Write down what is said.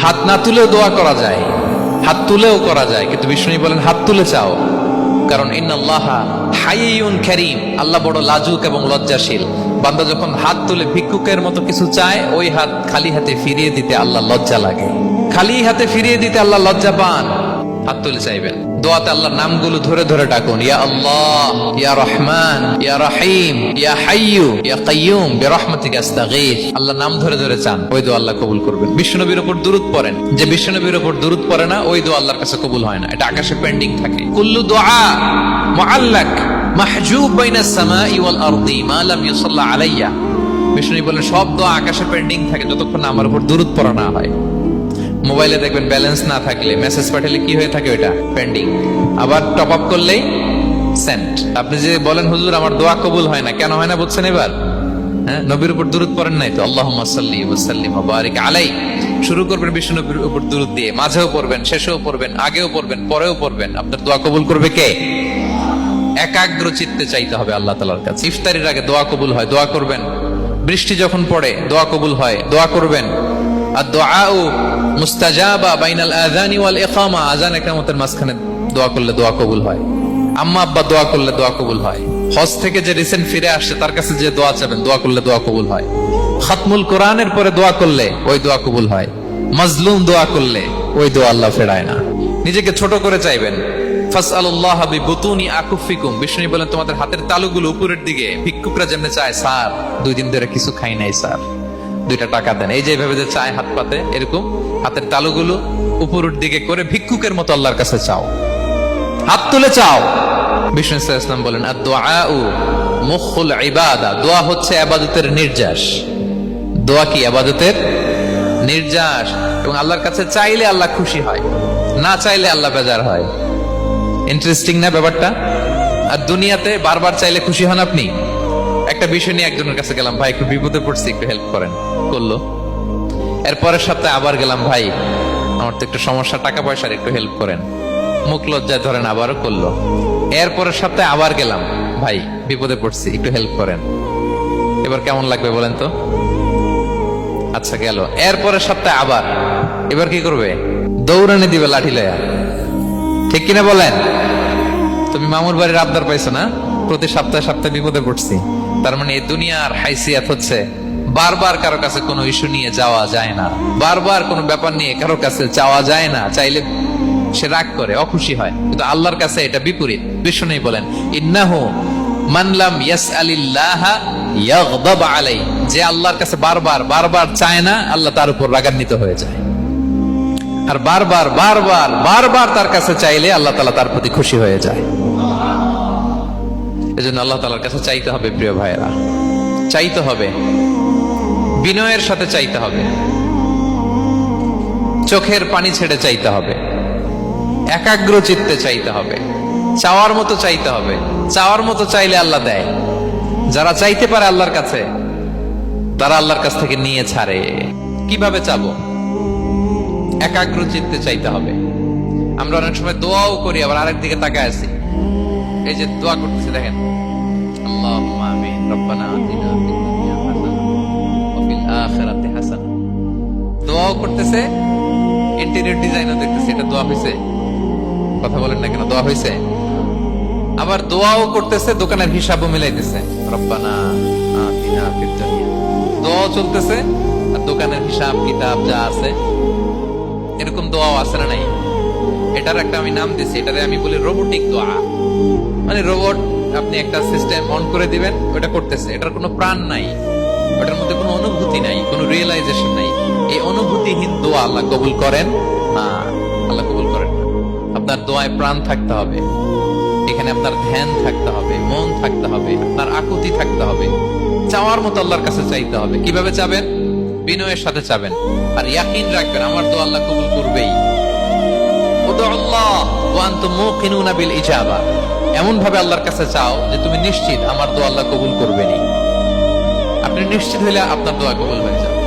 হাত না তুলেও দোয়া করা যায়, হাত তুলেও করা যায়, কিন্তু বিষ্ণু বলেন হাত তুলে চাও, কারণ ইন্নাল্লাহা হাইয়ুন কারীম, আল্লাহ বড় লাজুক এবং লজ্জাশীল। বান্দা যখন হাত তুলে ভিক্ষুকের মতো কিছু চায়, ওই হাত খালি হাতে ফিরিয়ে দিতে আল্লাহ লজ্জা লাগে, খালি হাতে ফিরিয়ে দিতে আল্লাহ লজ্জা পান। হাত তুলে চাইবেন, দোয়াতে আল্লাহর নামগুলো ধরে ধরে ডাকুন, ইয়া আল্লাহ, ইয়া রহমান, ইয়া রহিম, ইয়া হাইয়ু, ইয়া কাইয়ুম বিরহমাতিকা আস্তাগীথ। আল্লাহর নাম ধরে ধরে চান, ওই দোয়া আল্লাহ কবুল করবেন। বিশ্বনবীর উপর দুরূদ পড়েন, যে বিশ্বনবীর উপর দুরূদ পড়ে না, ওই দোয়া আল্লাহর কাছে কবুল হয় না, এটা আকাশে পেন্ডিং থাকে। কুল্লু দুআ মুআল্লাক মাহজুব বাইনাস সামাই ওয়াল আরদি মা লাম ইউসাল্লা আলাইয়া। বিষ্ণু বলেন সব দোয়া আকাশে পেন্ডিং থাকে যতক্ষণ না আমার উপর দুরূদ পড়া না হয়। মোবাইলে দেখবেন ব্যালেন্স না থাকলে মেসেজ পাঠালে কি হয়ে থাকে, ওটা পেন্ডিং, আবার টপ আপ করলেই সেন্ট। আপনি যে বলেন হুজুর আমার দোয়া কবুল হয় না, কেন হয় না বুঝছেন এবার? হ্যাঁ, নবীর উপর দুরূদ পড়েন নাই তো। আল্লাহুম্মা সাল্লি ওয়া সাল্লিম ওয়া বারিক আলাই, শুরু করবেন বিষ্ণু নবীর উপর দুরূদ দিয়ে, মাঝেও পড়বেন, শেষেও পড়বেন, আগেও পড়বেন, পরেও পড়বেন। আপনার দোয়া কবুল করবে কে? একাগ্র চিত্তে চাইতে হবে আল্লাহ তাআলার কাছে। ইফতারির আগে দোয়া কবুল হয়, দোয়া করবেন। বৃষ্টি যখন পড়ে দোয়া কবুল হয়, দোয়া করবেন। আর দুআউ মুস্তাজাবা বাইনাল আযানি ওয়াল ইকামা, আযান ইকামতের মাঝখানে দোয়া করলে দোয়া কবুল হয়। আম্মা আব্বা দোয়া করলে দোয়া কবুল হয়। হজ থেকে যে রিসেন্ট ফিরে আসছে তার কাছে যে দোয়া চাবেন, দোয়া করলে দোয়া কবুল হয়। খাতমুল কোরআনের পরে দোয়া করলে ওই দোয়া কবুল হয়। মাজলুম দোয়া করলে ওই দোয়া আল্লাহ ফেরায় না। নিজেকে ছোট করে চাইবেন। ফাসআলুল্লাহ বিবুতুনি আকুফিকুম, বিষ্ণু বলেন তোমাদের হাতের তালুগুলো উপরের দিকে, ভিক্ষুকরা যেমন চায়, স্যার 2 দিন ধরে কিছু খাই নাই স্যার, 2টা টাকা দেন, এই যে এইভাবে যে চায় হাত পাতে, এরকম হাতের তালুগুলো উপরের দিকে করে ভিক্ষুকের মতো আল্লাহর কাছে চাও, হাত তুলে চাও। বিষ্ণু সাল্লাল্লাহু আলাইহি ওয়াসাল্লাম বলেন আদ-দুআউ মুখুল ইবাদা, দোয়া হচ্ছে ইবাদতের নির্যাস। দোয়া কি? ইবাদতের নির্যাস। এবং আল্লাহর কাছে চাইলে আল্লাহ খুশি হয়, না চাইলে আল্লাহ বেজার হয়। ইন্টারেস্টিং না ব্যাপারটা? আর দুনিয়াতে বারবার চাইলে খুশি হন আপনি? একটা বিষয় নিয়ে একজনের কাছে গেলাম, ভাই একটু বিপদে পড়ছি, একটু হেল্প করেন, করলো। এর পরের সপ্তাহে আবার গেলাম, ভাই আমার তো একটু সমস্যা, টাকা পয়সার, একটু হেল্প করেন, মুখ লজ্জায় ধরেন, আবারও করলো। এর পরের সপ্তাহে আবার গেলাম, ভাই বিপদে পড়ছি, একটু হেল্প করেন। এবার কেমন লাগবে বলেন তো? আচ্ছা গেল। এর পরের সপ্তাহে আবার, এবার কি করবে? দৌড়ানি দিবে লাঠি লয়া, ঠিক কিনা বলেন? তুমি মামুর বাড়ির আবদার পাইছো না, প্রতি সপ্তাহে সপ্তাহে বিপদে পড়ছি। তার মানে এই দুনিয়ার হাইসিয়াত হচ্ছে বারবার কারো কাছে কোনো ইস্যু নিয়ে যাওয়া যায় না, বারবার কোনো ব্যাপার নিয়ে কারো কাছে চাওয়া যায় না। চাইলে সে রাগ করে, অখুশি হয়, কিন্তু আল্লাহর কাছে এটা বিপরীত। বিষ্ণু বলেন ইন্নাহু মান লাম ইয়াসআলিল্লাহা ইয়াগদাব আলাই, যে আল্লাহর কাছে বারবার বারবার চায় না, আল্লাহ তার উপর রাগান্বিত হয়ে যায়। আর বারবার বারবার বারবার তার কাছে চাইলে আল্লাহ তাআলা তার প্রতি খুশি হয়ে যায়। এজন্য আল্লাহ তাআলার কাছে চাইতে হবে প্রিয় ভাইয়েরা, চাইতে হবে, বিনয়ের সাথে চাইতে হবে, চোখের পানি ছেড়ে চাইতে হবে, একাগ্র চিত্তে চাইতে হবে, চাওয়ার মতো চাইতে হবে। চাওয়ার মতো চাইলে আল্লাহ দেয়। যারা চাইতে পারে আল্লাহর কাছে, তারা আল্লাহর কাছ থেকে নিয়ে ছাড়ে। কিভাবে চাবো? একাগ্র চিত্তে চাইতে হবে। আমরা অনেক সময় দোয়াও করি, আবার আরেক দিকে তাকায় আছি। এই যে দোয়া করতেছি, দেখেন আল্লাহুম্মা আমিন, রব্বানা আতিনা ফিদ দুনিয়া হাসানাহ ওয়া ফিল আখিরাতি হাসানাহ। দোয়াও করতেছে, ইন্টেরিয়র ডিজাইনও দেখতেছে, এটা দোয়া হইছে? কথা বলেন না কেন? দোয়া হইছে? আবার দোয়াও করতেছে, দোকানের হিসাবও মিলাইতেছে, রব্বানা আতিনা ফিদ দুনিয়া। দোয়াও চলতেছে আর দোকানের হিসাব কিতাব যা আছে, এরকম দোয়াও আছে না নাই? এটার একটা আমি নাম দিছি, এটারে আমি বলি রোবোটিক দোয়া। মানে রোবট, আপনি একটা সিস্টেম অন করে দিবেন, ওটা করতেছে, এটার কোনো প্রাণ নাই, ওটার মধ্যে কোনো অনুভূতি নাই, কোনো রিয়েলাইজেশন নাই। এই অনুভূতিহীন দোয়া আল্লাহ কবুল করেন না, আল্লাহ কবুল করেন না। আপনার দোয়ায় প্রাণ থাকতে হবে, এখানে আপনার ধ্যান থাকতে হবে, মন থাকতে হবে, আপনার আকুতি থাকতে হবে, চাওয়ার মতো আল্লাহর কাছে চাইতে হবে। কিভাবে চাবেন? বিনয়ের সাথে চাবেন, আর ইয়াকিন রাখবেন আমার দোয়া আল্লাহ কবুল করবেই। উদুল্লাহ ওয়া আনতুম মুকিনুনা বিল ইজাবা, এমন ভাবে আল্লাহর কাছে চাও যে তুমি নিশ্চিত আমার দোয়া আল্লাহ কবুল করবেনই। আপনি নিশ্চিত হলে আপনার দোয়া কবুল হয়ে যাবে।